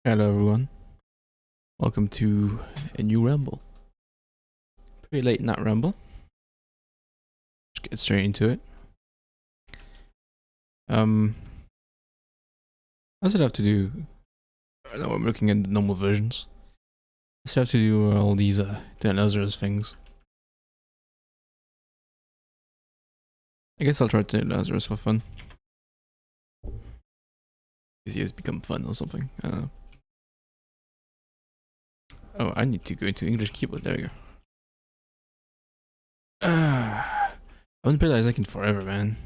Hello everyone, welcome to a new ramble. Pretty late night ramble. Let's get straight into it. Um, How's it have to do? I know I'm looking at the normal versions. Does it have to do all these Lazarus things? I guess I'll try to Lazarus for fun. Because he has become fun or something. Oh, I need to go into English keyboard. There we go. I haven't played Isaac in forever, man.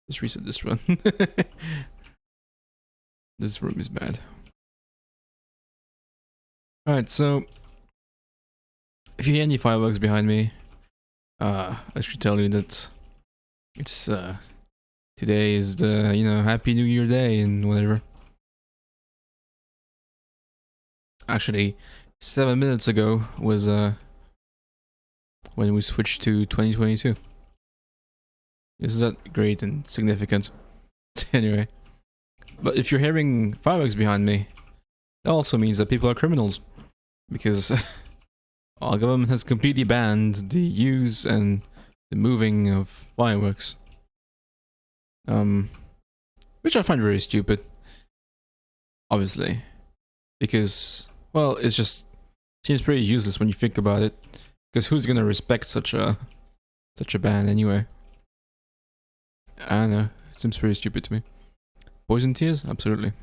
Let's reset this run. This room is bad. Alright, so if you hear any fireworks behind me, I should tell you that it's today is the Happy New Year Day and whatever. Actually, 7 minutes ago was when we switched to 2022. This is not great and significant. Anyway, but if you're hearing fireworks behind me, that also means that people are criminals, because our government has completely banned the use and the moving of fireworks. Which I find very stupid, obviously, because, well, it's just seems pretty useless when you think about it, because who's gonna respect such a ban anyway? I don't know, it seems pretty stupid to me. Poison tears? Absolutely.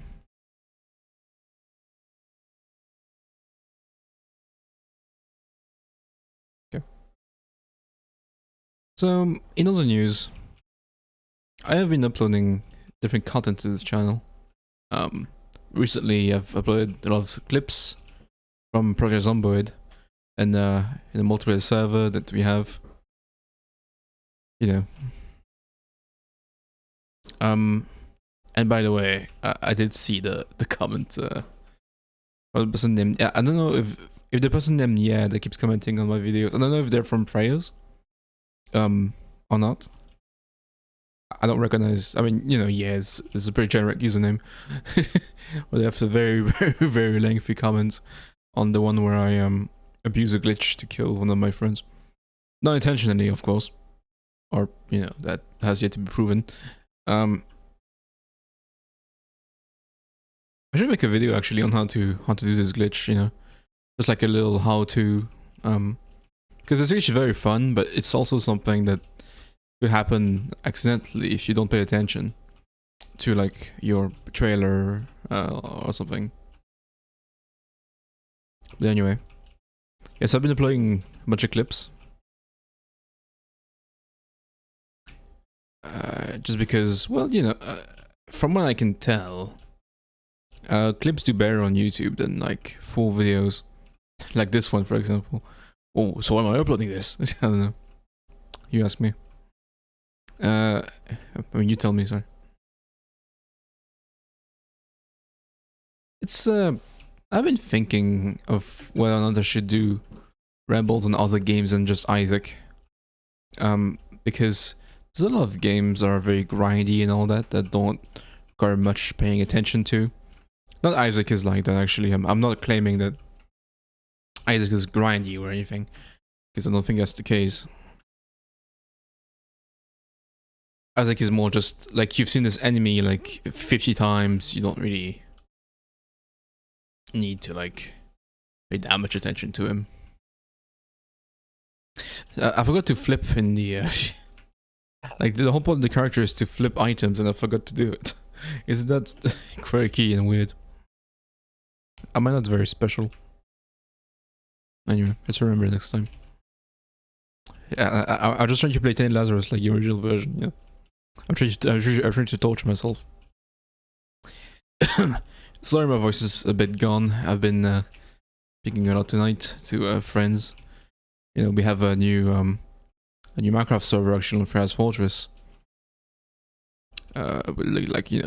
Okay. So, in other news, I have been uploading different content to this channel. Recently I've uploaded a lot of clips from Project Zomboid and in a multiplayer server that we have. And by the way, I did see the comment. Well, the person named, yeah, I don't know if the person named that keeps commenting on my videos, I don't know if they're from Freyas, or not. I don't recognize. I mean, yes, it's a pretty generic username. But they have the very, very, very lengthy comments on the one where I abuse a glitch to kill one of my friends, not intentionally, of course, or that has yet to be proven. I should make a video actually on how to do this glitch. Just like a little how to, because it's actually very fun, but it's also something that could happen accidentally if you don't pay attention to like your trailer or something. But anyway, yes, I've been uploading a bunch of clips. Just because, well, from what I can tell, clips do better on YouTube than like full videos, like this one, for example. Oh, so why am I uploading this? I don't know. You ask me. I mean, you tell me, sorry. It's I've been thinking of whether or not I should do Rambles on other games than just Isaac. Because there's a lot of games that are very grindy and all that don't require much paying attention to. Not Isaac is like that, actually. I'm not claiming that Isaac is grindy or anything, because I don't think that's the case. Isaac is more just like you've seen this enemy like 50 times, you don't really need to like pay that much attention to him. I forgot to flip in the like the whole point of the character is to flip items, and I forgot to do it. Isn't that quirky and weird? Am I not very special? Anyway, let's remember next time. Yeah, I'm just trying to play 10 Lazarus like the original version. Yeah, I'm trying to torture myself. Sorry, my voice is a bit gone. I've been speaking a lot tonight to friends. We have a new Minecraft server actually on Freya's Fortress. Like the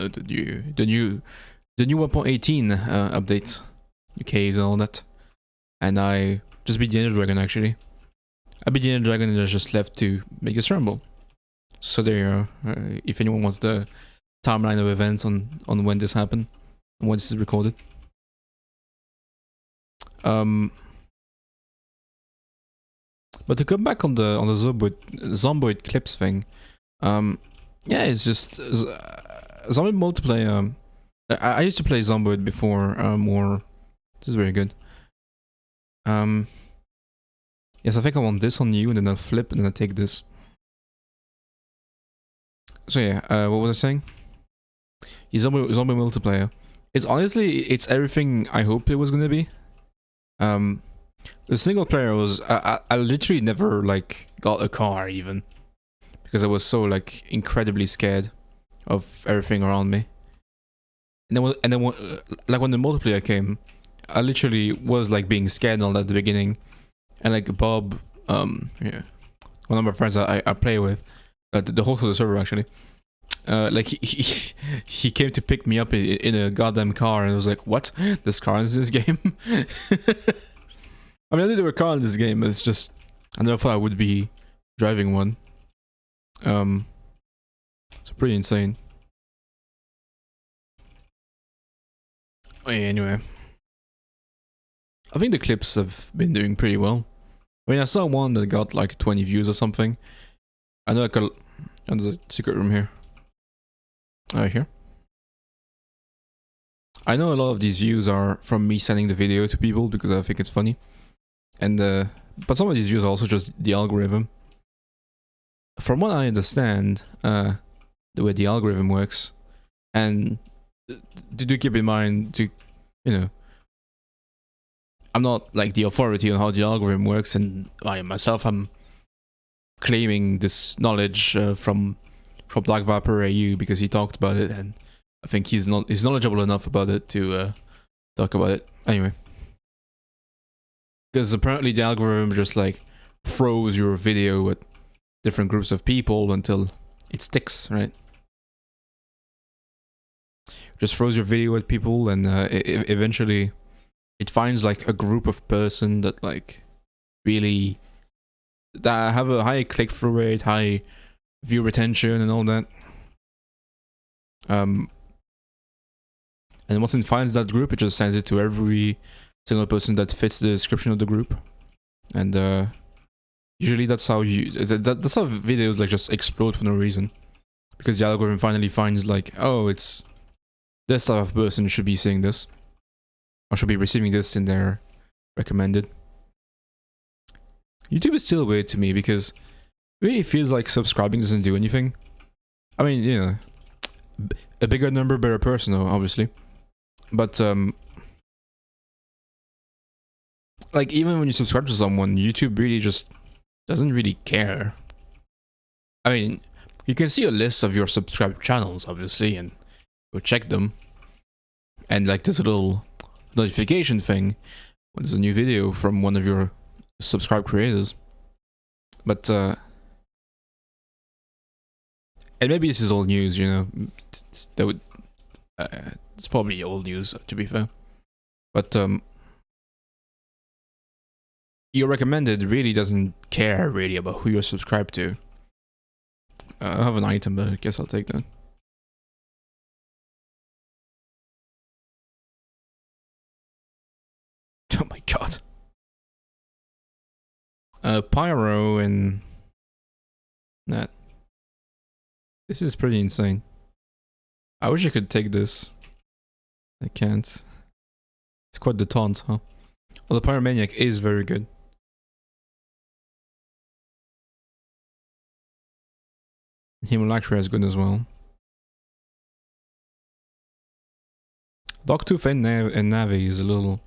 new 1.18 update, new caves and all that. And I just beat the Ender Dragon actually. I beat the Ender Dragon and I just left to make this ramble. So there you are. If anyone wants the timeline of events on when this happened and when this is recorded. Um, but to come back on the zomboid clips thing, yeah, it's just zombie multiplayer. I used to play zomboid before more. This is very good. Yes, I think I want this on you, and then I'll flip, and then I take this. So yeah, what was I saying? Zombie multiplayer. It's honestly, it's everything I hoped it was gonna be. The single player was, I literally never like got a car even, because I was so like incredibly scared of everything around me. And then like when the multiplayer came, I literally was like being scared and all that at the beginning, and like Bob, yeah, one of my friends I play with, the host of the server actually, like he came to pick me up in a goddamn car, and I was like, what? There's cars in this game? I mean, I knew there were cars in this game, but it's just, I never thought I would be driving one. It's pretty insane. Oh, yeah, anyway. I think the clips have been doing pretty well. I mean, I saw one that got like 20 views or something. I know there's a secret room here. Here. I know a lot of these views are from me sending the video to people because I think it's funny. And but some of these views are also just the algorithm. From what I understand, the way the algorithm works, and do keep in mind to, you know, I'm not like the authority on how the algorithm works, and I myself am claiming this knowledge from Black Viper AU because he talked about it, and I think he's knowledgeable enough about it to talk about it. Anyway, because apparently the algorithm just like throws your video at different groups of people until it sticks, right? Just throws your video at people, and eventually it finds like a group of person that like really that have a high click-through rate, high view retention, and all that. And once it finds that group, it just sends it to every single person that fits the description of the group. And usually that's how that's how videos like just explode for no reason, because the algorithm finally finds like, oh, it's this type of person should be seeing this, or should be receiving this in their recommended. YouTube is still weird to me because it really feels like subscribing doesn't do anything. I mean, you know, a bigger number, better person, obviously. But like even when you subscribe to someone, YouTube really just doesn't really care. I mean, you can see a list of your subscribed channels, obviously, and go check them. And like this little notification thing when there's a new video from one of your subscribed creators. But and maybe this is old news, you know. That would it's probably old news, to be fair. But your recommended really doesn't care really about who you're subscribed to. I have an item, but I guess I'll take that. Oh my god. Pyro and that. This is pretty insane. I wish I could take this. I can't. It's quite the taunt, huh? Well, the Pyromaniac is very good. Hemolacria is good as well. Dogtooth and Navi is a little...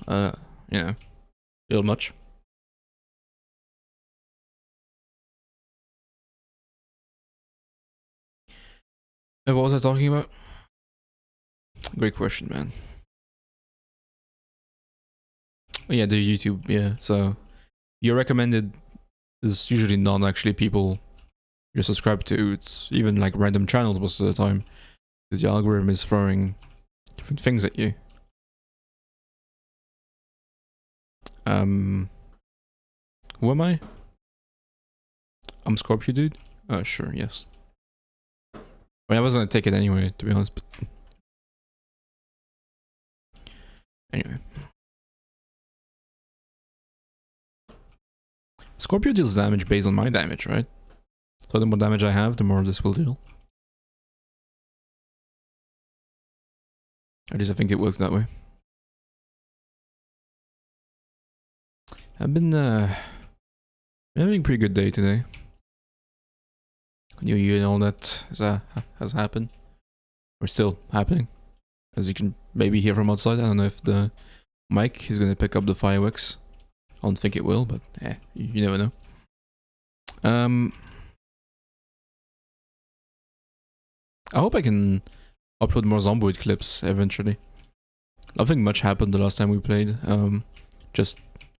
yeah. A little much. What was I talking about? Great question, man. Oh, yeah, the YouTube, yeah. So, your recommended is usually not actually people you're subscribed to. It's even like random channels most of the time, because the algorithm is throwing different things at you. Who am I? I'm Scorpio, dude? Sure, yes. I mean, I was gonna take it anyway, to be honest, but... Anyway. Scorpio deals damage based on my damage, right? So the more damage I have, the more this will deal. At least I think it works that way. I've been having a pretty good day today. New Year and all that has happened. Or still happening. As you can maybe hear from outside. I don't know if the mic is going to pick up the fireworks. I don't think it will, but you never know. I hope I can upload more Zomboid clips eventually. Nothing much happened the last time we played. Just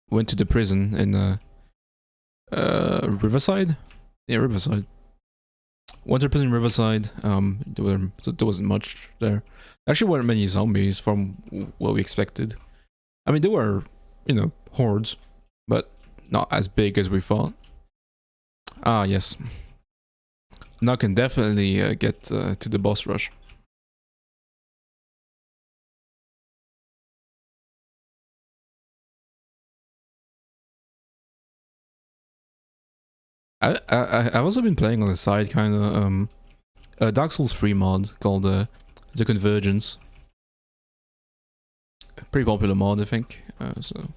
went to the prison in Riverside? Yeah, Riverside. Went to prison in Riverside. There wasn't much there. Actually, weren't many zombies from what we expected. I mean, there were, you know, hordes, but not as big as we thought. Ah, yes. Now I can definitely get to the boss rush. I've also been playing on the side, kind of a Dark Souls 3 mod called The Convergence. Pretty popular mod, I think. So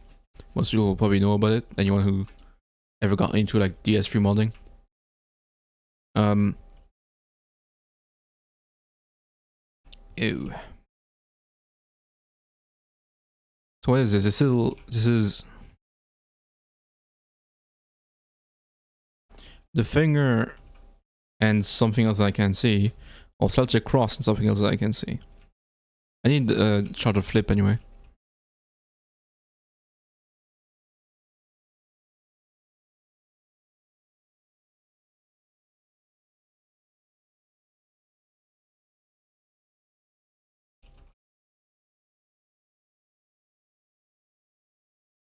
most people will probably know about it. Anyone who ever got into like DS3 modding. Ew. So what is this? This is the finger and something else I can see, or Celtic cross and something else I can see. I need a shot of flip anyway.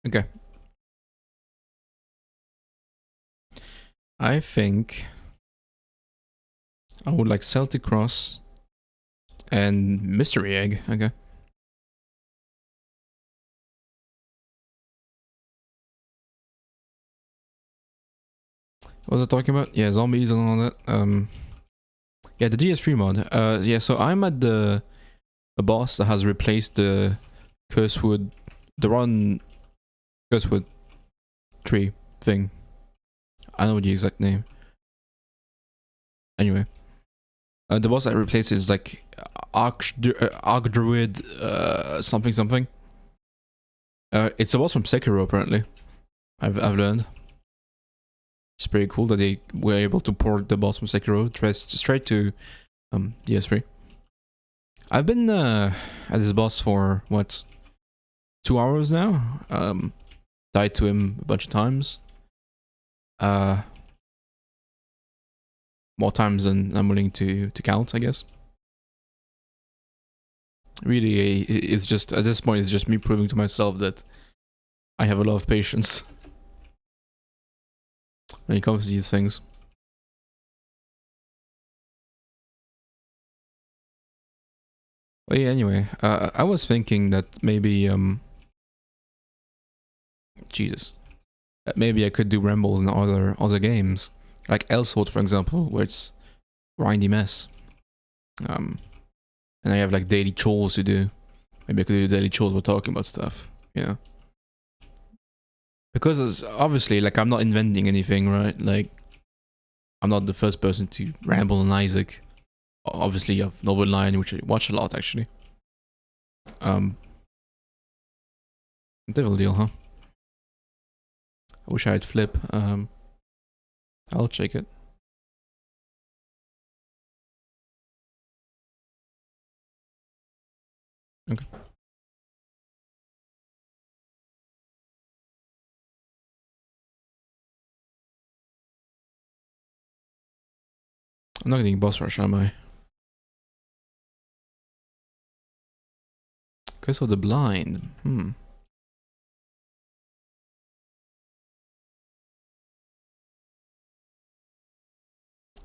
Okay. I think I would like Celtic cross and mystery egg. Okay. What was I talking about? Yeah, zombies and all that. Yeah, the DS3 mod. Yeah, so I'm at the boss that has replaced the Cursewood, the Run Cursewood tree thing. I know the exact name. Anyway, the boss that replaces like Archdruid something something. It's a boss from Sekiro apparently. I've learned. It's pretty cool that they were able to port the boss from Sekiro straight to DS3. I've been at this boss for what, 2 hours now. Died to him a bunch of times. More times than I'm willing to count, I guess. Really, it's just at this point, it's just me proving to myself that I have a lot of patience when it comes to these things. Well, yeah, anyway, I was thinking that maybe Jesus, that maybe I could do Rambles in other games, like Elsword, for example, where it's grindy mess. And I have like daily chores to do. Maybe I could do daily chores while talking about stuff, you know. Because it's obviously, like, I'm not inventing anything, right? Like, I'm not the first person to ramble on Isaac. Obviously, you have Novel Line, which I watch a lot, actually. Devil Deal, huh? I wish I had Flip. I'll check it. Okay. I'm not getting boss rush, am I? Curse of the Blind. I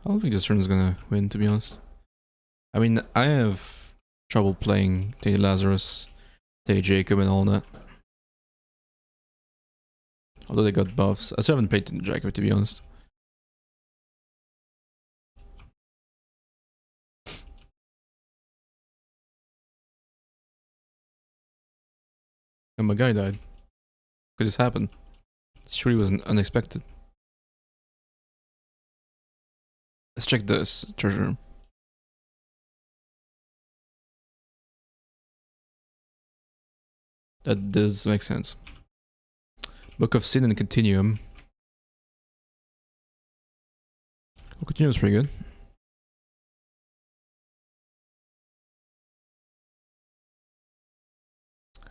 don't think this turn is gonna win, to be honest. I mean, I have trouble playing Teddy Lazarus, Teddy Jacob, and all that. Although they got buffs. I still haven't played in Jacob, to be honest. And my guy died. Could this happen? This truly was unexpected. Let's check this treasure room. That does make sense. Book of Sin and Continuum. Well, Continuum's pretty good.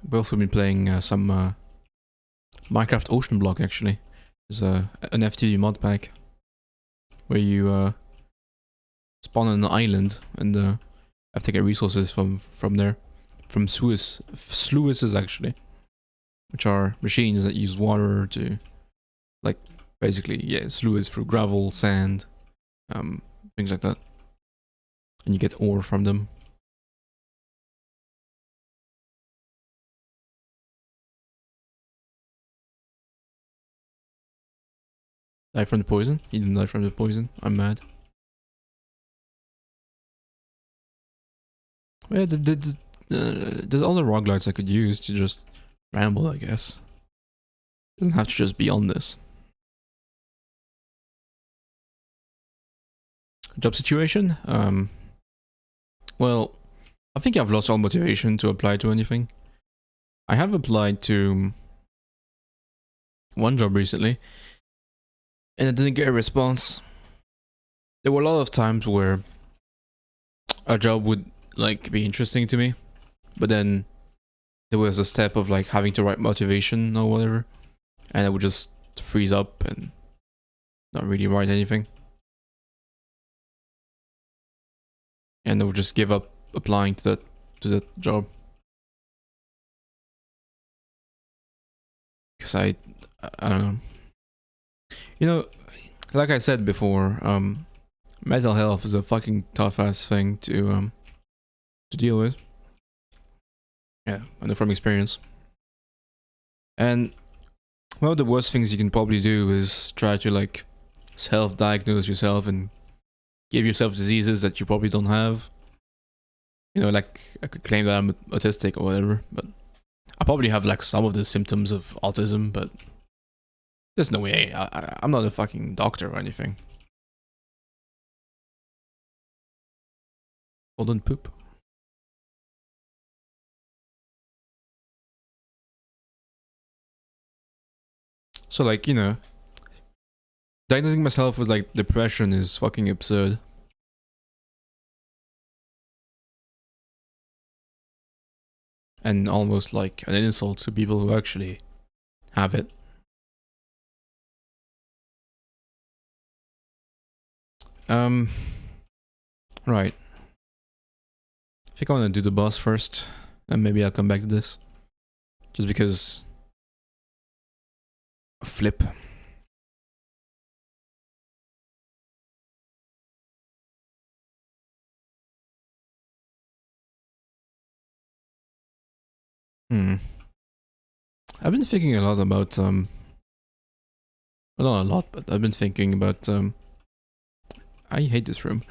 We've also been playing some Minecraft Ocean Block, actually. There's an FTV mod pack where you spawn on an island and have to get resources from there. From sluices, actually. Which are machines that use water to, like, basically, yeah, sluice through gravel, sand, things like that. And you get ore from them. Die from the poison? You didn't die from the poison? I'm mad. Yeah, there's other roguelites I could use to just ramble, I guess. Doesn't have to just be on this. Job situation? Well, I think I've lost all motivation to apply to anything. I have applied to one job recently, and I didn't get a response. There were a lot of times where a job would, like, be interesting to me, but then there was a step of, like, having to write motivation or whatever, and I would just freeze up and not really write anything. And I would just give up applying to that job. Because I don't know. You know, like I said before, mental health is a fucking tough ass thing to deal with. Yeah, I know from experience. And one of the worst things you can probably do is try to, like, self-diagnose yourself and give yourself diseases that you probably don't have. You know, like, I could claim that I'm autistic or whatever, but I probably have, like, some of the symptoms of autism, but there's no way. I'm not a fucking doctor or anything. Hold on, poop. So, like, you know, diagnosing myself with, like, depression is fucking absurd. And almost like an insult to people who actually have it. Right. I think I want to do the boss first, and maybe I'll come back to this. Just because... Flip. I've been thinking a lot about, well, not a lot, but I've been thinking about, I hate this room.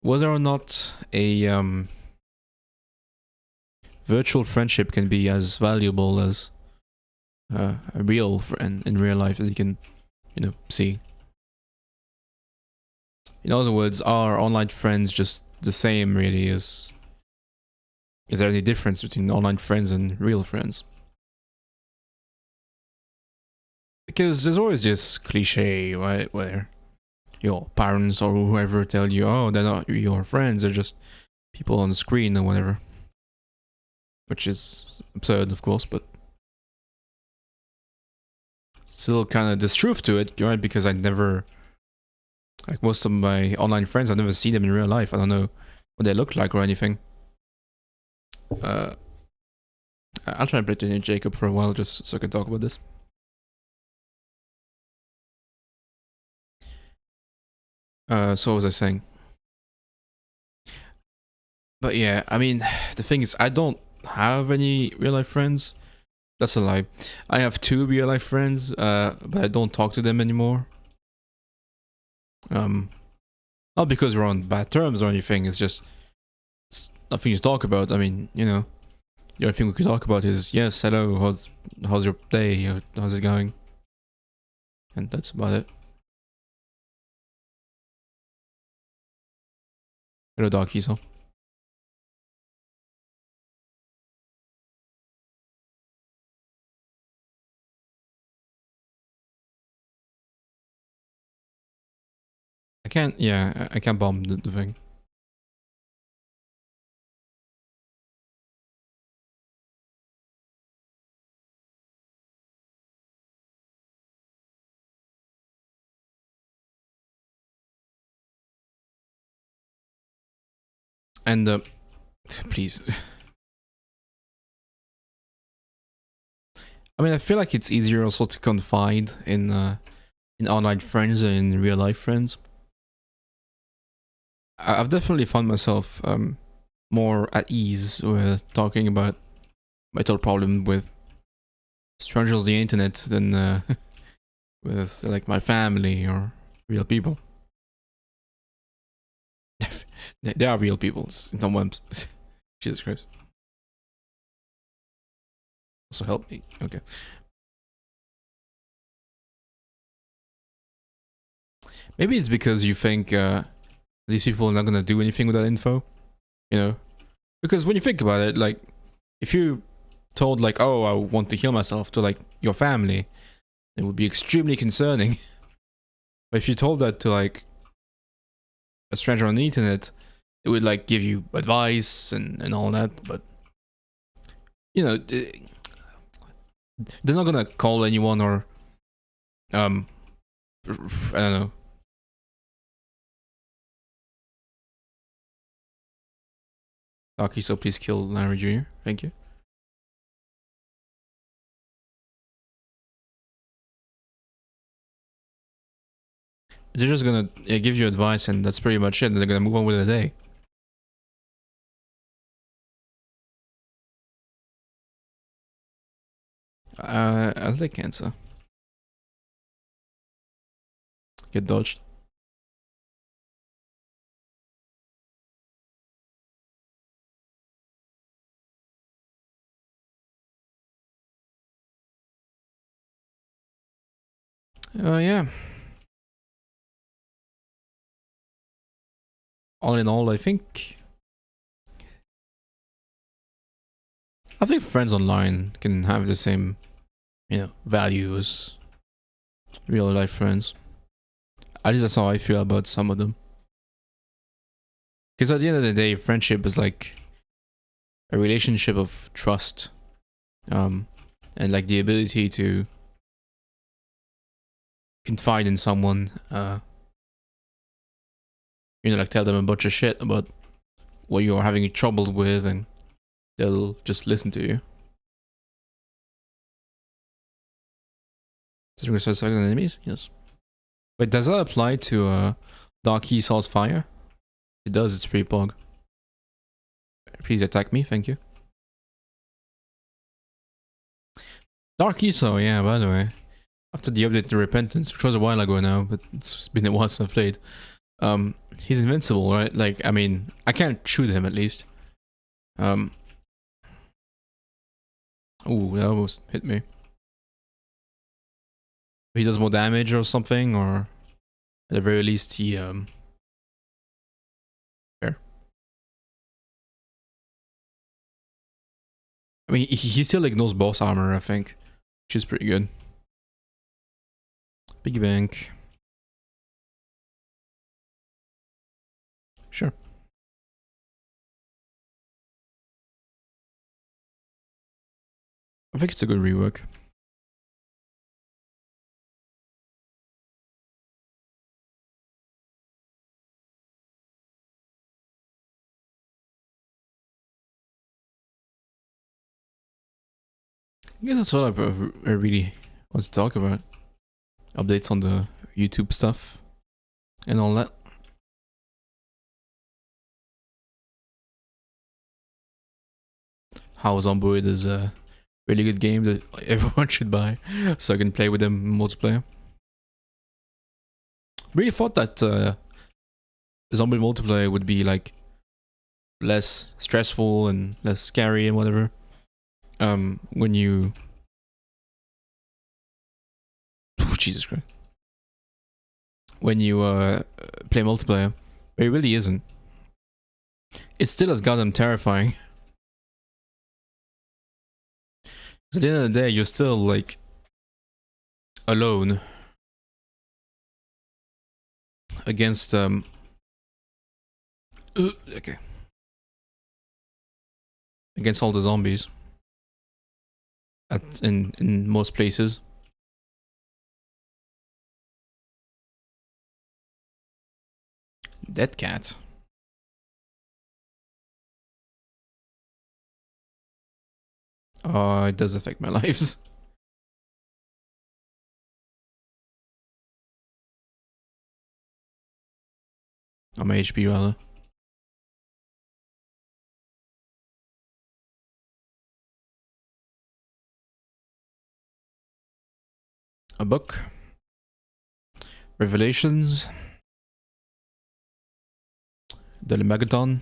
Whether or not a, virtual friendship can be as valuable as a real friend in real life that you can, you know, see. In other words, are online friends just the same, really, as... Is there any difference between online friends and real friends? Because there's always this cliche, right, where your parents or whoever tell you, oh, they're not your friends, they're just people on the screen or whatever. Which is absurd, of course, but still kind of there's truth to it, right? Because I never, like most of my online friends, I've never seen them in real life. I don't know what they look like or anything. I'll try and play to Jacob for a while just so I can talk about this. So what was I saying? But yeah, I mean, the thing is, I don't have any real life friends. That's a lie. I have 2 real life friends, but I don't talk to them anymore. Not because we're on bad terms or anything. It's nothing to talk about. I mean, you know, the only thing we could talk about is yes, hello, how's your day? How's it going? And that's about it. Hello, Dark Kiesel. I can't. Yeah, I can't bomb the thing. And please. I mean, I feel like it's easier also to confide in online friends than in real life friends. I've definitely found myself more at ease with talking about my total problem with strangers on the internet than with like my family or real people. They are real people in some ways. Jesus Christ. Also help me. Okay. Maybe it's because you think these people are not gonna do anything with that info. You know? Because when you think about it, like, if you told like, oh, I want to heal myself to like your family, it would be extremely concerning. But if you told that to like a stranger on the internet, it would like give you advice and all that. But you know, they're not gonna call anyone or I don't know. Aki, so please kill Larry Jr. Thank you. They're just gonna give you advice, and that's pretty much it. And they're gonna move on with the day. I'll take cancer. Get dodged. Yeah. All in all, I think friends online can have the same, you know, value as real life friends. At least that's how I feel about some of them. Because at the end of the day, friendship is like a relationship of trust, and like the ability to confide in someone. You know, like tell them a bunch of shit about what you're having trouble with, and they'll just listen to you. Does it start selecting enemies? Yes. Wait, does that apply to Dark Esau's fire? It does, it's pretty pog. Please attack me, thank you. Dark Esau, yeah, by the way. After the update to Repentance, which was a while ago now, but it's been a while since I've played. He's invincible, right? Like, I mean, I can't shoot him at least. Ooh, that almost hit me. He does more damage or something, or at the very least he there. I mean, he still ignores boss armor, I think, which is pretty good. Piggy bank. Sure. I think it's a good rework. I guess that's what I really want to talk about. Updates on the YouTube stuff and all that. How Zomboid is really good game that everyone should buy, so I can play with them multiplayer. Really thought that zombie multiplayer would be like less stressful and less scary and whatever. When you, oh, Jesus Christ, when you play multiplayer, but it really isn't. It's still as goddamn terrifying. At the end of the day, you're still like alone against okay, against all the zombies in most places. Dead cat. Oh, it does affect my lives. On my HP rather. A book. Revelations. The lmao.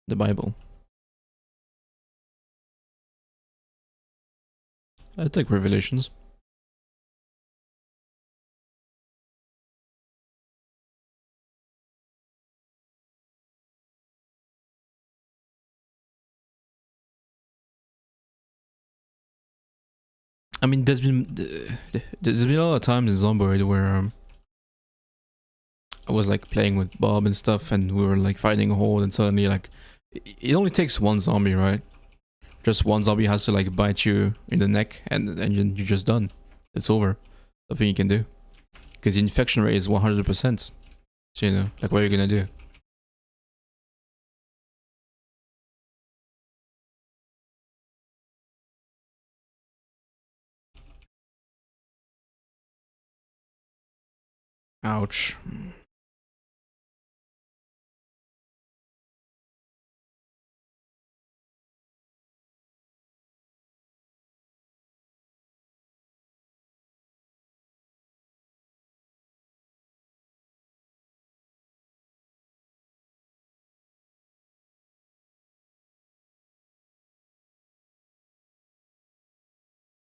The Bible. I take Revelations. I mean, there's been a lot of times in Zomboid where I was like playing with Bob and stuff, and we were like fighting a horde, and suddenly like it only takes one zombie, right? Just one zombie has to like bite you in the neck, and you're just done. It's over. Nothing you can do because the infection rate is 100%. So you know, like what are you gonna do? Ouch.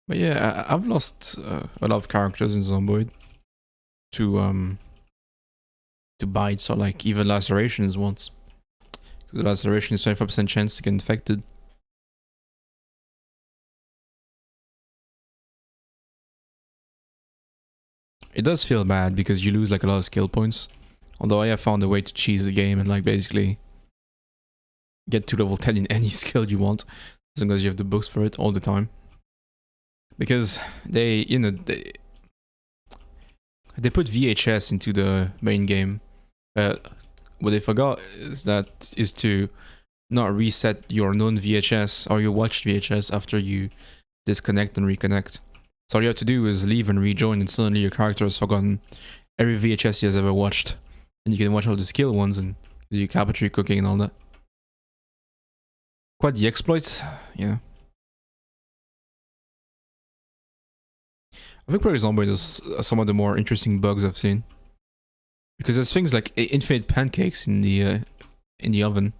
But yeah, I've lost a lot of characters in Zomboid to bites or like even lacerations once. The laceration is 25% chance to get infected. It does feel bad because you lose like a lot of skill points. Although I have found a way to cheese the game and like basically get to level 10 in any skill you want, as long as you have the books for it all the time. Because they, you know, they put VHS into the main game. What they forgot is to not reset your known VHS or your watched VHS after you disconnect and reconnect. So all you have to do is leave and rejoin, and suddenly your character has forgotten every VHS he has ever watched, and you can watch all the skill ones and do cabinetry cooking and all that. Quite the exploit, yeah. I think Project Zomboid is some of the more interesting bugs I've seen, because there's things like infinite pancakes in the oven.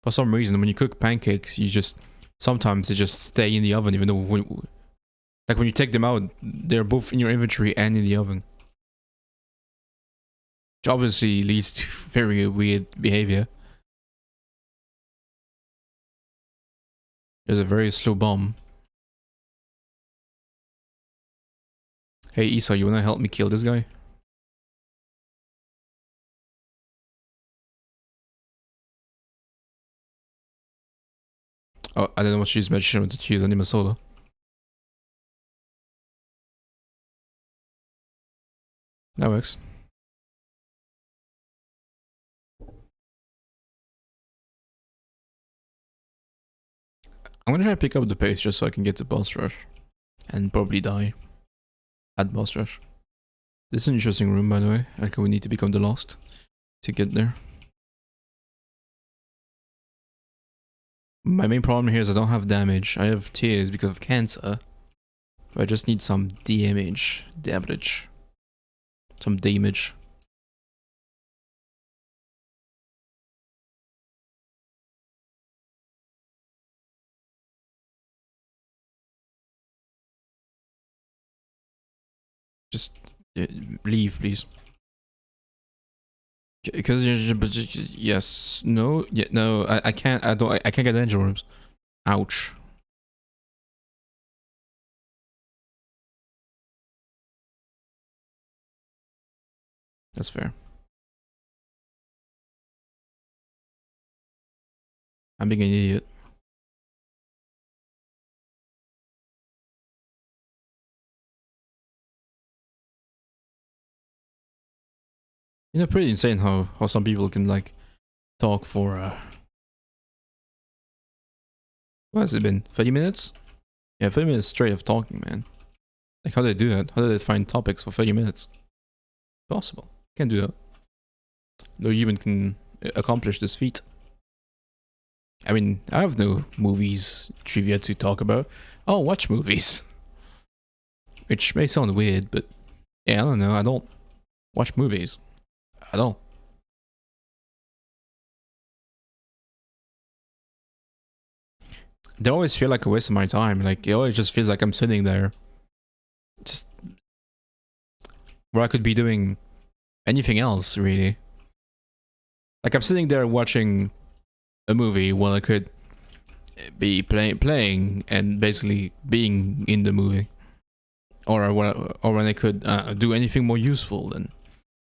For some reason, when you cook pancakes, sometimes they just stay in the oven, even though like when you take them out, they're both in your inventory and in the oven. Which obviously leads to very weird behavior. There's a very slow bomb. Hey Isa, you wanna help me kill this guy? Oh, I don't know what to use magician, but to use anima soda. That works. I'm gonna try to pick up the pace just so I can get the boss rush. And probably die. At boss rush. This is an interesting room, by the way. Like, we need to become the lost to get there. My main problem here is I don't have damage. I have tears because of cancer. But I just need some damage. Damage. Some damage. Just leave, please. Because yes, no, yeah, no. I can't. I don't. I can't get angel rooms. Ouch. That's fair. I'm being an idiot. You know, pretty insane how some people can like talk for what has it been? 30 minutes? Yeah, 30 minutes straight of talking, man. Like how do they do that? How do they find topics for 30 minutes? Possible. Can't do that. No human can accomplish this feat. I mean, I have no movies trivia to talk about. I'll watch movies. Which may sound weird, but yeah, I don't know. I don't watch movies. I don't. They always feel like a waste of my time. Like, it always just feels like I'm sitting there. Just where I could be doing anything else, really. Like, I'm sitting there watching a movie while I could be playing and basically being in the movie. Or when I could do anything more useful than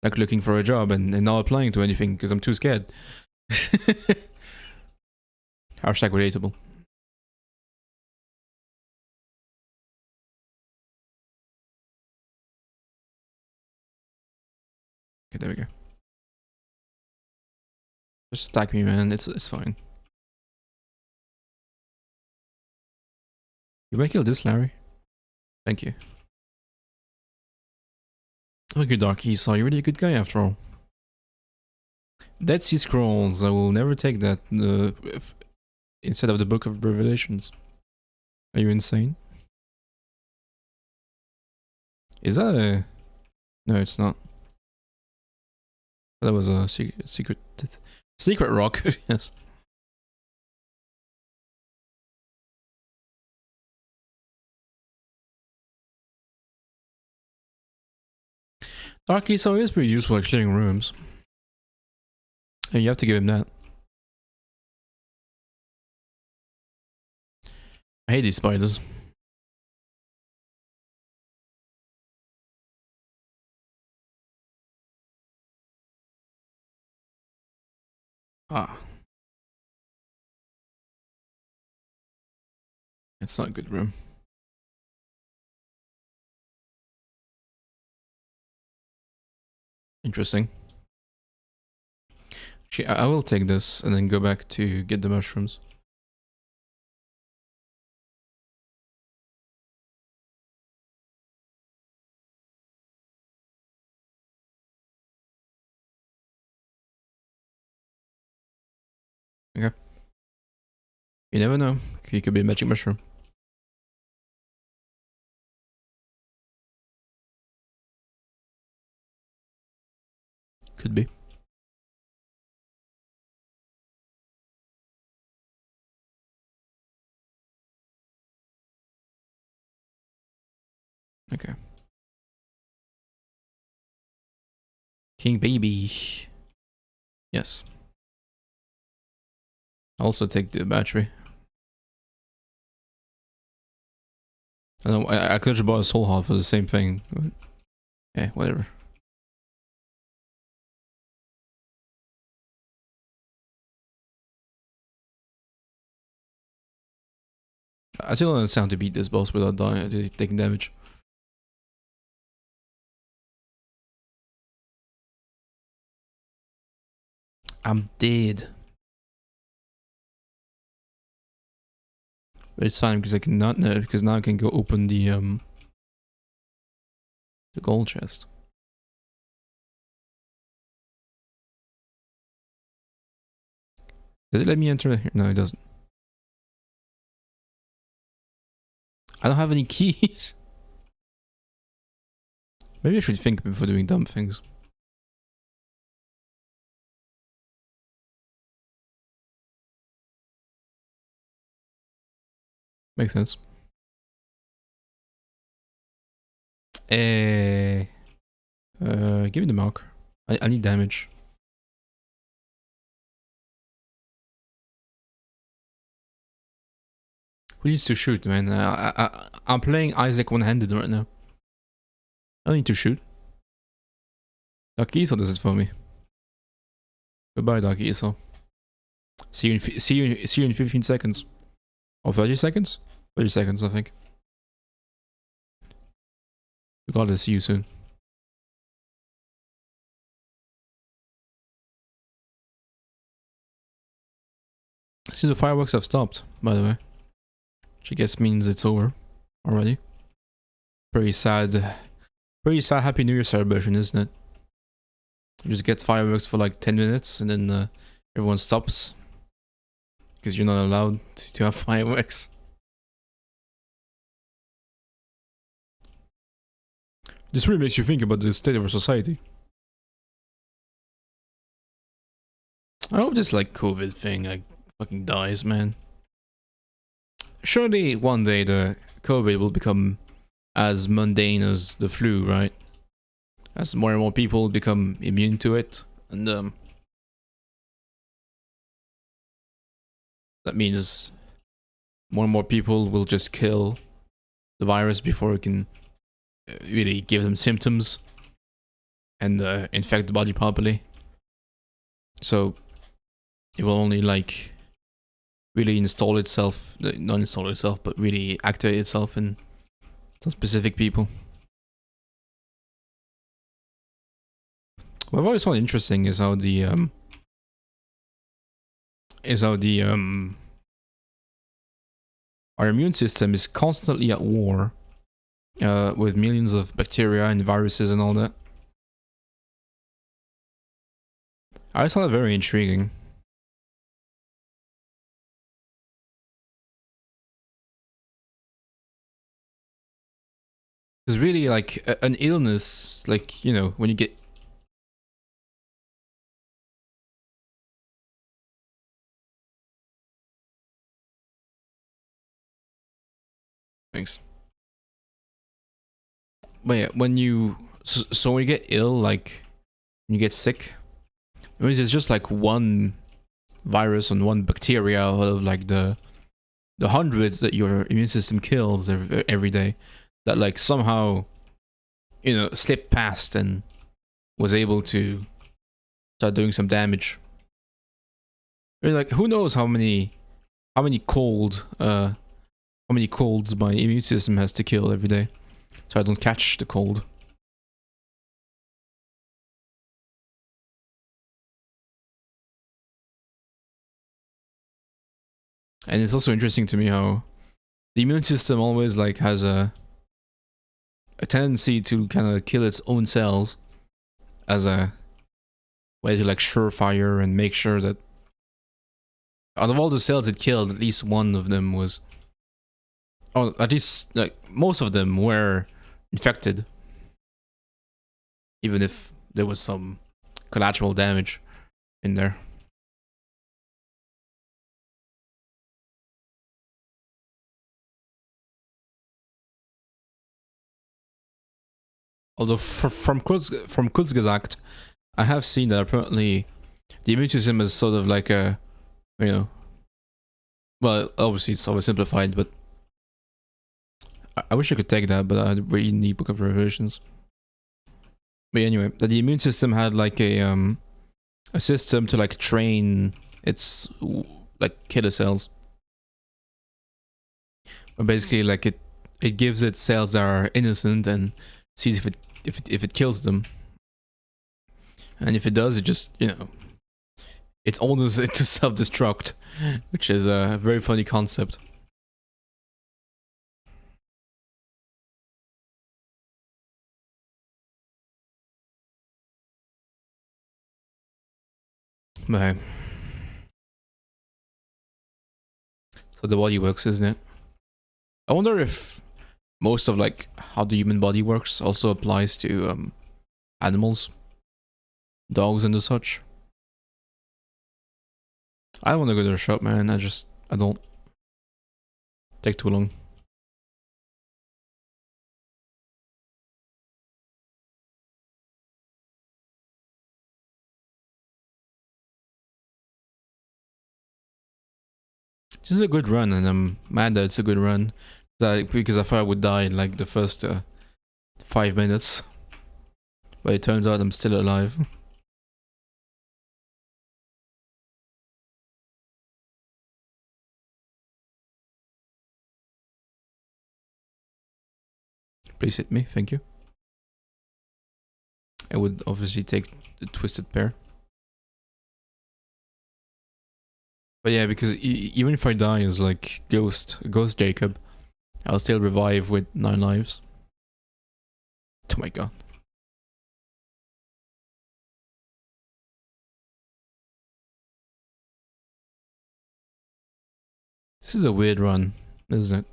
like looking for a job and not applying to anything because I'm too scared. Hashtag relatable. Okay, there we go. Just attack me, man. It's fine. You might kill this, Larry. Thank you. Oh, good Dark Esau. You're really a good guy after all. Dead Sea Scrolls. I will never take that instead of the Book of Revelations. Are you insane? Is that a... No, it's not. That was a secret rock. Yes. Dark Esau is pretty useful at clearing rooms. And you have to give him that. I hate these spiders. Ah. It's not a good room. Interesting. Actually, I will take this and then go back to get the mushrooms. Okay. You never know. He could be a magic mushroom. Could be. Okay. King Baby. Yes. I'll also take the battery. I know I could have bought a soul heart for the same thing. But yeah, whatever. I still don't understand how to beat this boss without dying, taking damage. I'm dead. But it's fine because I cannot know because now I can go open the gold chest. Does it let me enter here? No, it doesn't. I don't have any keys. Maybe I should think before doing dumb things. Makes sense. Give me the mark. I need damage. Who needs to shoot, man? I'm playing Isaac one-handed right now. I don't need to shoot. Dark Easel does it for me. Goodbye, Dark Easel. See you in 15 seconds. Or 30 seconds? 30 seconds, I think. Regardless, see you soon. See, the fireworks have stopped, by the way. Which I guess means it's over already. Pretty sad Happy New Year celebration, isn't it? You just get fireworks for like 10 minutes and then everyone stops. Because you're not allowed to have fireworks. This really makes you think about the state of our society. I hope this like COVID thing like fucking dies, man. Surely one day the COVID will become as mundane as the flu, right? As more and more people become immune to it, and that means more and more people will just kill the virus before it can really give them symptoms and infect the body properly. So it will only like really install itself, not install itself, but really activate itself in some specific people. What I've always found interesting is how the our immune system is constantly at war with millions of bacteria and viruses and all that. I always found it very intriguing. Because really, like, an illness, like, you know, when you get... Thanks. But yeah, when you... So when you get ill, like, when you get sick, it means it's just like one virus and one bacteria out of like the hundreds that your immune system kills every day, that like somehow, you know, slipped past and was able to start doing some damage. Like, who knows how many colds my immune system has to kill every day, so I don't catch the cold. And it's also interesting to me how the immune system always like has a tendency to kind of kill its own cells as a way to like surefire and make sure that out of all the cells it killed, at least one of them was, or at least like most of them were infected, even if there was some collateral damage in there. Although from Kurzgesagt, I have seen that apparently the immune system is sort of like a, you know, well, obviously it's oversimplified, but I wish I could take that, but I'd read the Book of Revelations. But anyway, that the immune system had like a system to like train its like killer cells. But basically, like it gives it cells that are innocent and sees if it kills them. And if it does, it just, you know, it orders it to self-destruct, which is a very funny concept. But so the body works, isn't it? I wonder if most of like how the human body works also applies to animals, dogs and the such. I want to go to the shop, man. I don't take too long. This is a good run, and I'm mad that it's a good run. Because I thought I would die in like the first 5 minutes, but it turns out I'm still alive. Please hit me, thank you. I would obviously take the twisted pair. But yeah, because even if I die as like Ghost Jacob, I'll still revive with 9 lives. Oh my god. This is a weird run, isn't it?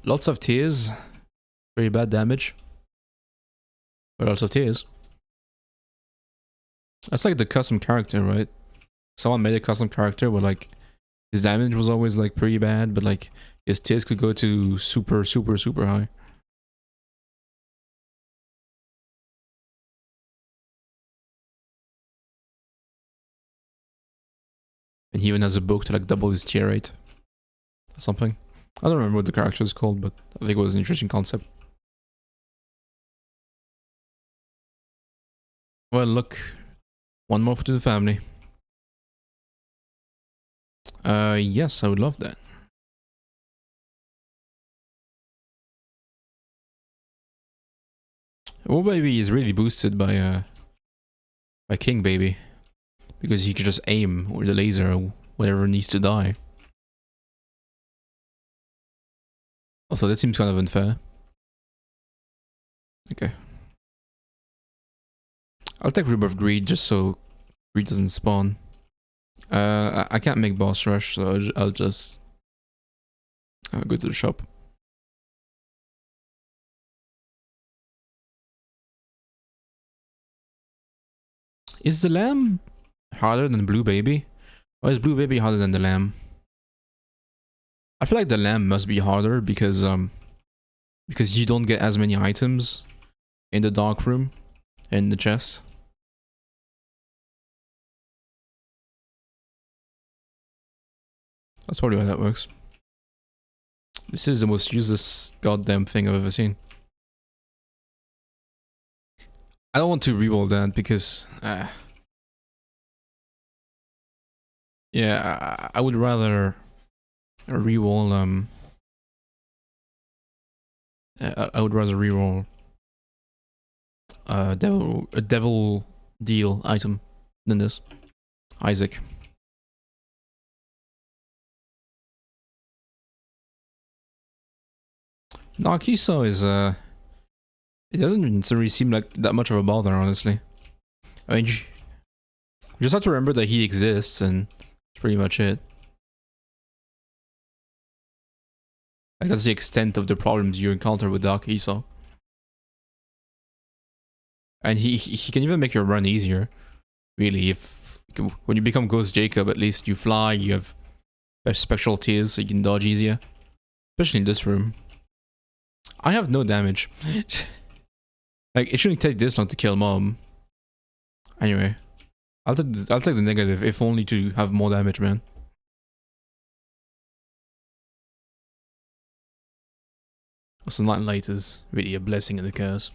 Lots of tears, very bad damage. But lots of tears. That's like the custom character, right? Someone made a custom character where like his damage was always like pretty bad, but like his tears could go to super, super, super high. And he even has a book to like double his tear rate. Or something. I don't remember what the character is called, but I think it was an interesting concept. Well, look. One more to the family. Yes, I would love that. War Baby is really boosted by King Baby. Because he can just aim with the laser or whatever needs to die. Also, that seems kind of unfair. Okay. I'll take Rebirth Greed just so Greed doesn't spawn. I can't make boss rush, so I'll just go to the shop. Is the lamb harder than Blue Baby? Or is Blue Baby harder than the lamb? I feel like the lamb must be harder because you don't get as many items in the dark room, in the chest. That's probably why that works. This is the most useless goddamn thing I've ever seen. I don't want to reroll that because yeah, I would rather reroll I would rather reroll a devil deal item than this. Isaac. Narciso is it doesn't really seem like that much of a bother, honestly. I mean, you just have to remember that he exists, and that's pretty much it. Like, that's the extent of the problems you encounter with Dark Esau. And he can even make your run easier. Really, if when you become Ghost Jacob, at least you fly, you have spectral tears, so you can dodge easier. Especially in this room. I have no damage. Like, it shouldn't take this long to kill Mom. Anyway, I'll take the negative, if only to have more damage, man. Also, Night Light is really a blessing and a curse.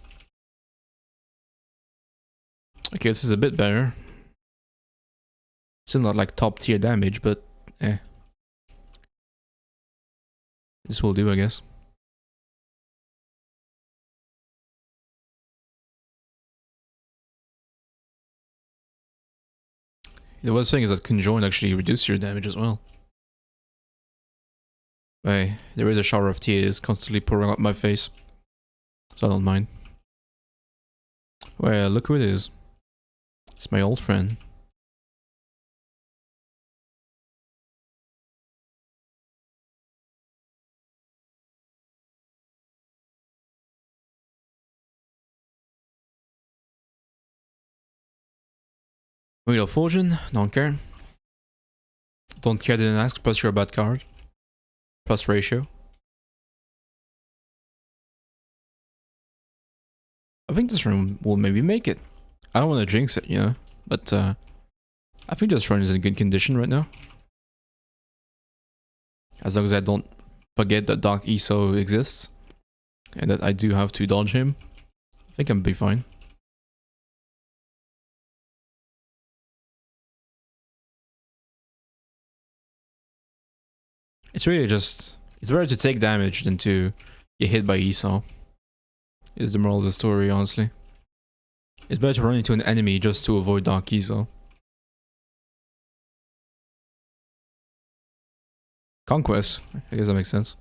Okay, this is a bit better. Still not like top tier damage, but eh. This will do, I guess. The worst thing is that Conjoin actually reduces your damage as well. Hey, there is a shower of tears constantly pouring out my face. So I don't mind. Well, look who it is. It's my old friend. Wheel of Fortune, don't care. Don't care, didn't ask, plus you're a bad card. Plus ratio. I think this run will maybe make it. I don't want to jinx it, you know, but I think this run is in good condition right now. As long as I don't forget that Dark ESO exists, and that I do have to dodge him, I think I'm be fine. It's really just, it's better to take damage than to get hit by ESO. Is the moral of the story, honestly. It's better to run into an enemy just to avoid Dark ESO. Conquest, I guess that makes sense.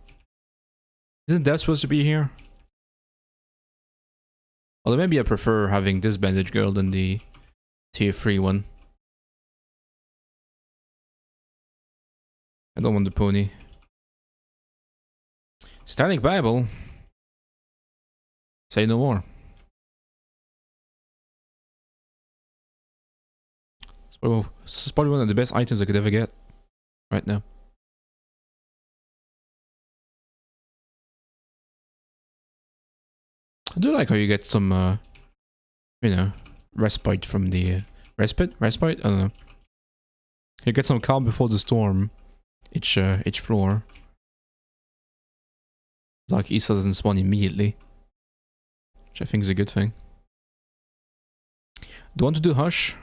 Isn't Death supposed to be here? Although maybe I prefer having this bandage girl than the tier 3 one. I don't want the pony. Satanic Bible. Say no more. This is probably one of the best items I could ever get right now. I do like how you get some, you know, respite from the respite. I don't know. You get some calm before the storm. Each floor. Like ESO doesn't spawn immediately, which I think is a good thing. Do you want to do Hush?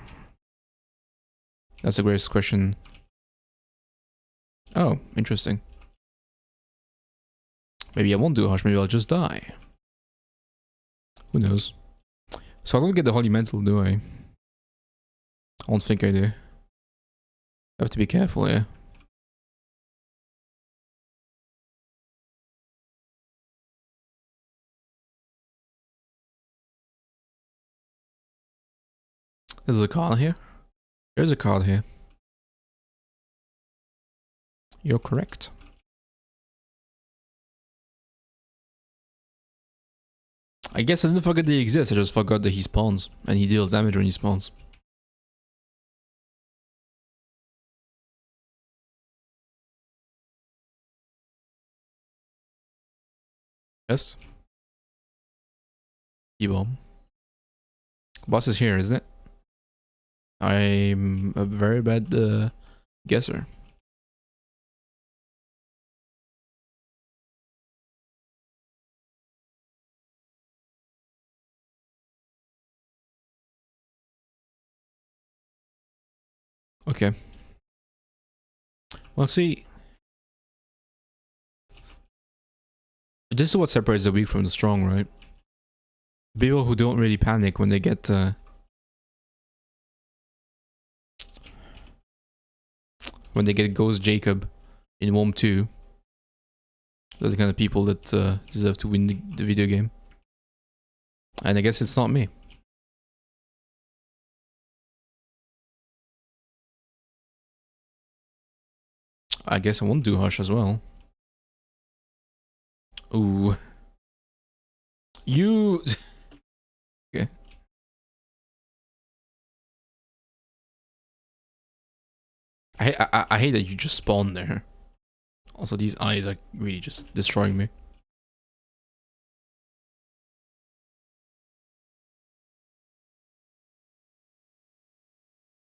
That's the greatest question. Oh, interesting. Maybe I won't do Hush, maybe I'll just die. Who knows? So I don't get the Holy Mantle, do I? I don't think I do. I have to be careful, yeah. There's a card here. There's a card here. You're correct. I guess I didn't forget that he exists, I just forgot that he spawns. And he deals damage when he spawns. Yes? E-bomb. Boss is here, isn't it? I'm a very bad guesser. Okay. Well, see. This is what separates the weak from the strong, right? People who don't really panic when they get Ghost Jacob in WOM 2. Those are the kind of people that deserve to win the video game. And I guess it's not me. I guess I won't do Hush as well. Ooh. You... Okay. I hate that you just spawned there. Also, these eyes are really just destroying me.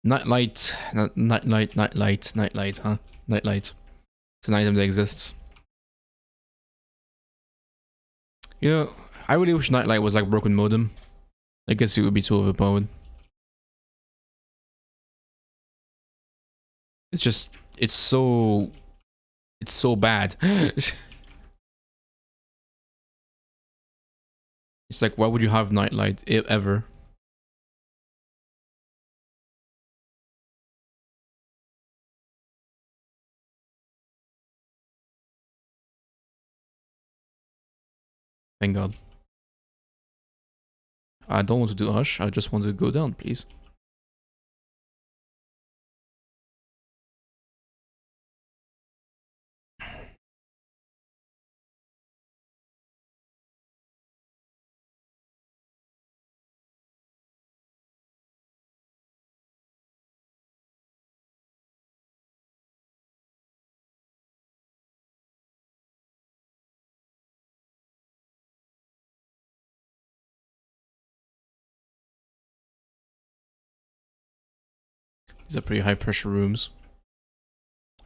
Nightlight, nightlight, huh? Nightlight. It's an item that exists. You know, I really wish Nightlight was like Broken Modem. I guess it would be too overpowered. It's just, it's so bad. It's like, why would you have Nightlight ever? Thank God. I don't want to do Hush, I just want to go down, please. These are pretty high pressure rooms.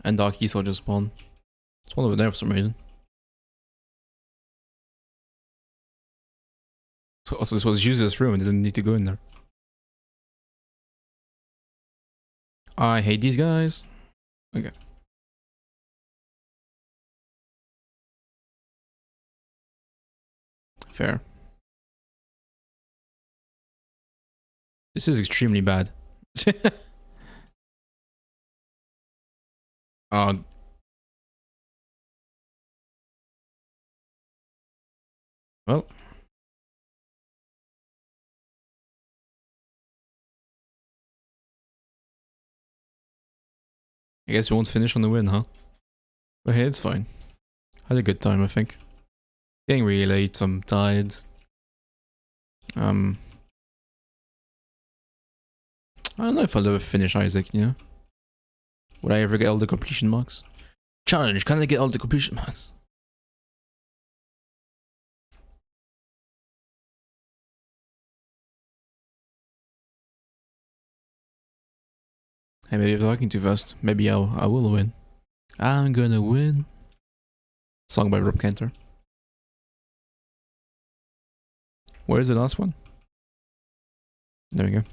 And dark keys will just spawn. It's one over there for some reason. So also this was useless room, I didn't need to go in there. I hate these guys. Okay. Fair. This is extremely bad. uh, well. I guess we won't finish on the win, huh? But hey, it's fine. Had a good time, I think. Getting really late, so I'm tired. I don't know if I'll ever finish Isaac, you know? Would I ever get all the completion marks? Challenge, can I get all the completion marks? Hey, maybe I'm talking too fast. Maybe I will win. I'm gonna win. Song by Rob Cantor. Where's the last one? There we go.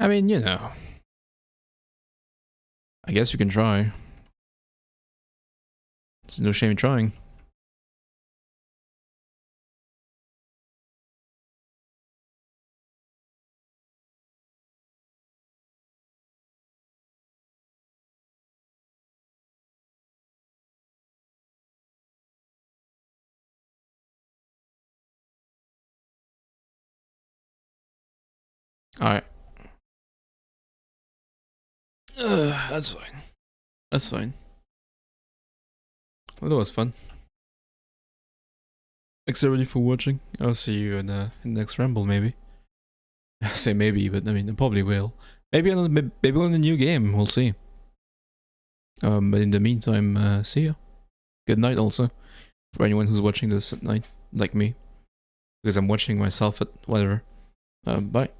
I mean, you know. I guess you can try. There's no shame in trying. Alright. That's fine. That's fine. Well, that was fun. Thanks everybody for watching. I'll see you in the next Ramble, maybe. I say maybe, but I mean, I probably will. Maybe on a new game, we'll see. But in the meantime, see ya. Good night also. For anyone who's watching this at night, like me. Because I'm watching myself at whatever. Bye.